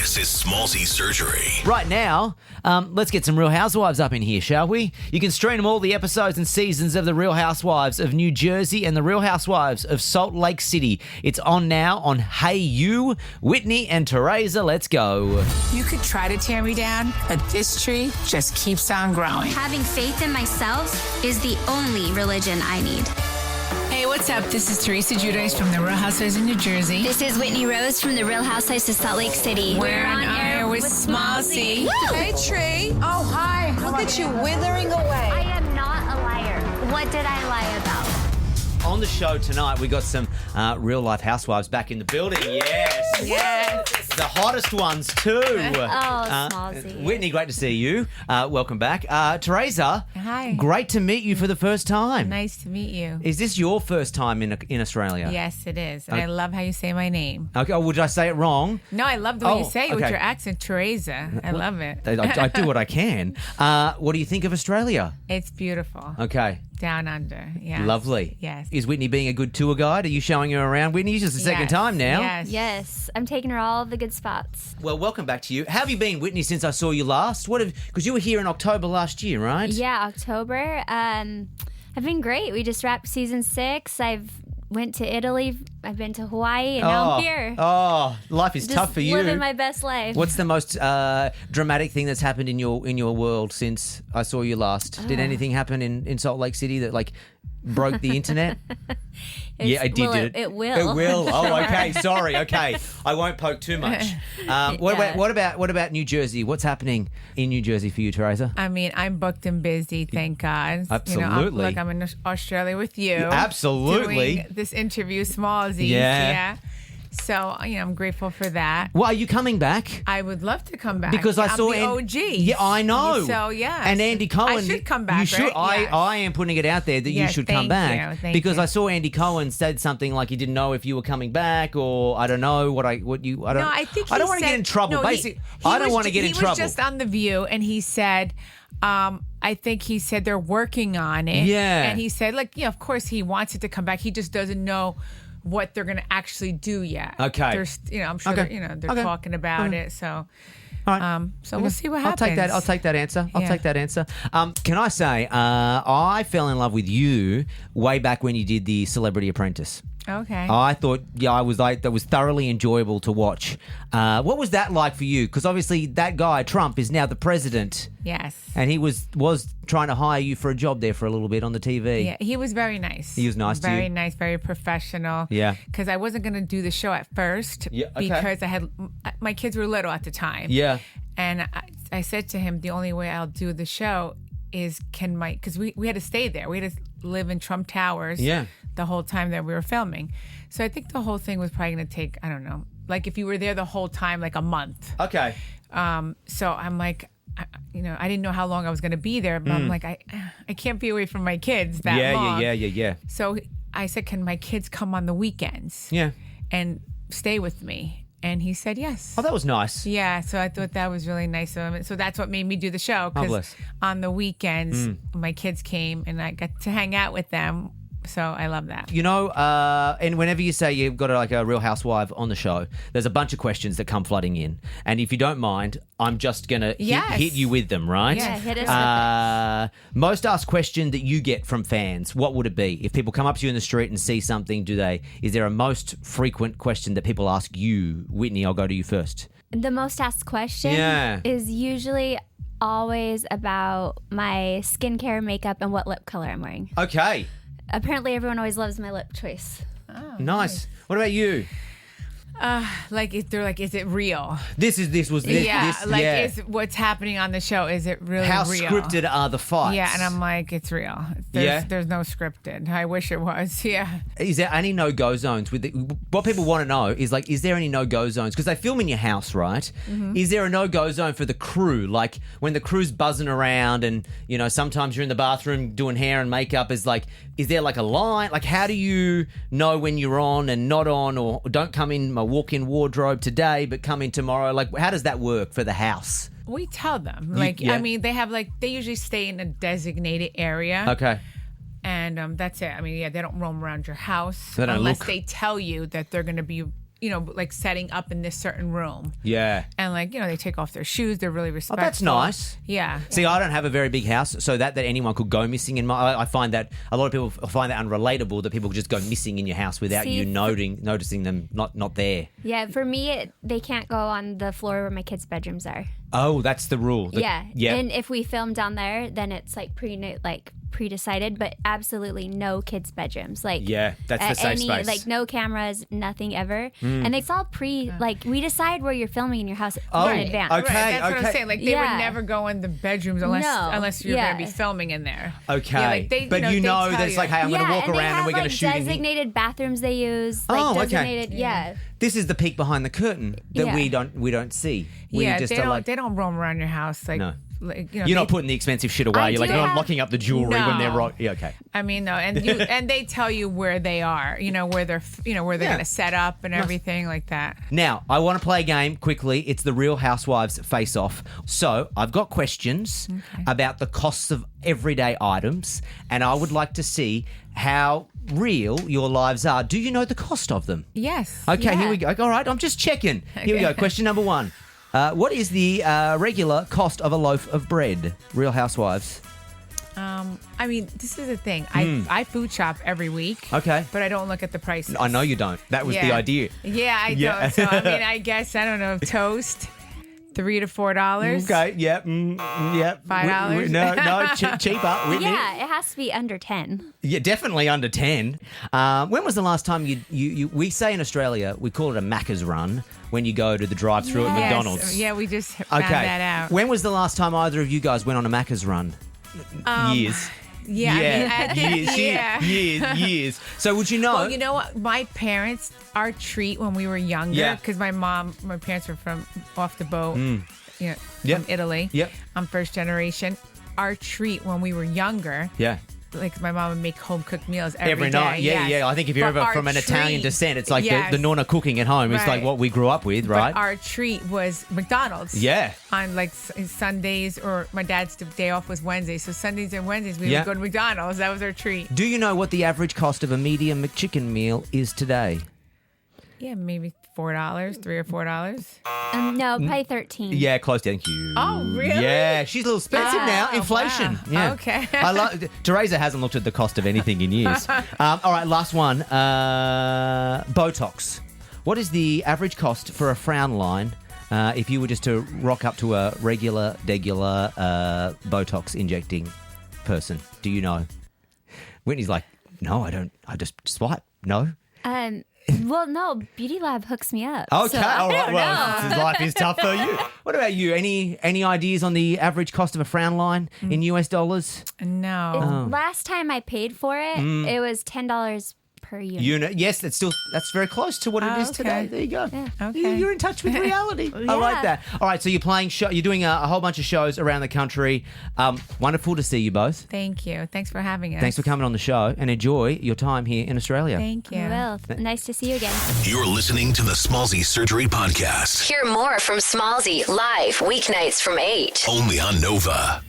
This is Smallzy Surgery. Right now, let's get some Real Housewives up in here, shall we? You can stream all the episodes and seasons of The Real Housewives of New Jersey and The Real Housewives of Salt Lake City. It's on now on Hey You. Whitney and Teresa, let's go. You could try to tear me down, but this tree just keeps on growing. Having faith in myself is the only religion I need. Hey, what's up? This is Teresa Giudice from The Real Housewives of New Jersey. This is Whitney Rose from The Real Housewives of Salt Lake City. We're on air with Smallzy. Hey, Tree. Oh, hi. Look at you withering away. I am not a liar. What did I lie about? On the show tonight, we got some real-life housewives back in the building. Yes. Yes. The hottest ones, too. Oh, Smallzy. Whitney, great to see you. Welcome back. Teresa. Hi. Great to meet you for the first time. Nice to meet you. Is this your first time in Australia? Yes, it is. And I love how you say my name. Okay. Oh, did I say it wrong? No, I love the way you say it with okay. your accent, Teresa. I love it. I do what I can. What do you think of Australia? It's beautiful. Okay. Down under. Yeah. Lovely. Yes. Is Whitney being a good tour guide? Are you showing her around? Whitney, it's just the second time now. Yes. Yes, I'm taking her all the good spots. Well, welcome back to you. How have you been, Whitney, since I saw you last? Because you were here in October last year, right? Yeah, October. I've been great. We just wrapped season 6. I've went to Italy. I've been to Hawaii, and now I'm here. Oh, life is Just tough for you. living my best life. What's the most dramatic thing that's happened in your world since I saw you last? Did anything happen in Salt Lake City that broke the internet? Yeah, it did. Well, did it? It will. It will. Oh, okay. Sorry. Okay, I won't poke too much. What about New Jersey? What's happening in New Jersey for you, Teresa? I mean, I'm booked and busy, thank God. Absolutely. I'm in Australia with you. Absolutely. Doing this interview, Smallzy. Yeah. So, I'm grateful for that. Well, are you coming back? I would love to come back. Because I saw the OG. Yeah, I know. So, yeah. And Andy Cohen. I should come back, You should. right? Yes. I am putting it out there that you Yes, should come thank back. you, thank because you. I saw Andy Cohen said something like he didn't know if you were coming back, or I don't know I don't. No, I think I don't want to get in trouble. No, Basically, I don't want to get in trouble. He was just on The View, and he said, I think he said they're working on it. Yeah. And he said, of course he wants it to come back. He just doesn't know what they're going to actually do yet. Okay. There's, I'm sure Okay. they're Okay. talking about it. So, All right. so we'll see what happens. I'll take that answer. I'll Yeah. take that answer. Can I say, I fell in love with you way back when you did the Celebrity Apprentice. Okay. I thought, that was thoroughly enjoyable to watch. What was that like for you? Because obviously that guy, Trump, is now the president. Yes. And he was trying to hire you for a job there for a little bit on the TV. Yeah, he was very nice. He was nice to you? Very nice, very professional. Yeah. Because I wasn't going to do the show at first. Yeah, okay. Because my kids were little at the time. Yeah. And I said to him, the only way I'll do the show is because we had to stay there. We had to live in Trump Towers the whole time that we were filming. So I think the whole thing was probably going to take, I don't know, like if you were there the whole time, like a month. Okay. So I'm like, I didn't know how long I was going to be there, but I'm like, I can't be away from my kids that long. Yeah. So I said, can my kids come on the weekends? Yeah. And stay with me? And he said yes. Oh, that was nice. Yeah, so I thought that was really nice of him. So that's what made me do the show. Oh, Because bless. on the weekends, my kids came and I got to hang out with them. So I love that. And whenever you say you've got a Real Housewife on the show, there's a bunch of questions that come flooding in. And if you don't mind, I'm just going to hit you with them, right? Yeah, hit us with it. Most asked question that you get from fans, what would it be? If people come up to you in the street and see something, is there a most frequent question that people ask you? Whitney, I'll go to you first. The most asked question is usually always about my skincare, makeup, and what lip color I'm wearing. Okay. Apparently, everyone always loves my lip choice. Oh, nice. What about you? They're like, is it real? Is what's happening on the show, is it really how real? scripted are the fights? Yeah, and I'm like, it's real. There's no scripted. I wish it was, yeah. Is there any no-go zones? What people want to know is is there any no-go zones? Because they film in your house, right? Mm-hmm. Is there a no-go zone for the crew? Like when the crew's buzzing around and, sometimes you're in the bathroom doing hair and makeup, is there like a line? Like how do you know when you're on and not on, or don't come in my walk-in wardrobe today, but come in tomorrow? Like, how does that work for the house? We tell them. Yeah. I mean, they have they usually stay in a designated area. Okay. And that's it. I mean, they don't roam around your house They don't unless look. they tell you that they're going to be like setting up in this certain room. Yeah. And like, they take off their shoes. They're really respectful. Oh, that's nice. Yeah. See, I don't have a very big house, so that anyone could go missing in my... I find that a lot of people find that unrelatable, that people just go missing in your house without you noticing them not there. Yeah, for me, they can't go on the floor where my kids' bedrooms are. Oh, that's the rule. Yeah. And if we film down there, then it's like pre-decided, but absolutely no kids' bedrooms. Like, yeah, that's the safe space. Like no cameras, nothing ever. And it's all like we decide where you're filming in your house in advance. Okay, right, that's what I'm saying. Like they would never go in the bedrooms unless you're going to be filming in there. Okay, but that it's like, hey, I'm going to walk around and we're going to shoot designated bathrooms they use. Like designated, This is the peek behind the curtain that we don't see. We just they don't roam around your house like. No. Like, you're not putting the expensive shit away. You're not locking up the jewelry when they're right. Yeah, okay. I mean, no, and they tell you where they are. Where they're going to set up and everything like that. Now, I want to play a game quickly. It's the Real Housewives Face Off. So I've got questions about the costs of everyday items, and I would like to see how real your lives are. Do you know the cost of them? Yes. Okay, here we go. All right, I'm just checking. Here we go. Question number 1. What is the regular cost of a loaf of bread? Real Housewives. I mean, this is the thing. I food shop every week. Okay. But I don't look at the prices. I know you don't. That was the idea. Yeah, I don't. So, I mean, I guess, I don't know, toast, $3 to $4. Okay, yep. Yep. $5? No, cheaper. Whitney. Yeah, it has to be under 10. Yeah, definitely under 10. When was the last time we say in Australia, we call it a Macca's run when you go to the drive-thru at McDonald's. Yeah, we just found that out. When was the last time either of you guys went on a Macca's run? Years. Yeah. Years. So would you know? Well, you know what? My parents, our treat when we were younger, because my parents were from off the boat, from Italy. Yep. I'm first generation. Our treat when we were younger. Yeah. Like my mom would make home cooked meals every night. day. Yeah. I think if you're ever from an Italian descent, it's like the nonna cooking at home. It's like what we grew up with, right? But our treat was McDonald's. Yeah. On like Sundays, or my dad's day off was Wednesday. So Sundays and Wednesdays we would go to McDonald's. That was our treat. Do you know what the average cost of a medium McChicken meal is today? Yeah, maybe $4, $3 or $4. No, probably 13. Yeah, close. Thank you. Oh, really? Yeah, she's a little expensive now. Inflation. Wow. Yeah. Okay. Teresa hasn't looked at the cost of anything in years. All right, last one. Botox. What is the average cost for a frown line if you were just to rock up to a regular Botox injecting person? Do you know? Whitney's like, no, I don't. I just swipe. No. Well, no, Beauty Lab hooks me up. Okay, so all right. Well, life is tough for you. What about you? Any ideas on the average cost of a frown line in US dollars? No. Last time I paid for it, it was $10 per unit. Yes, that's very close to what it is today. There you go. Yeah. Okay. You're in touch with reality. I like that. All right, so you're playing you're doing a whole bunch of shows around the country. Wonderful to see you both. Thank you. Thanks for having us. Thanks for coming on the show, and enjoy your time here in Australia. Thank you. Well, nice to see you again. You're listening to the Smallsy Surgery Podcast. Hear more from Smallsy live weeknights from 8. Only on Nova.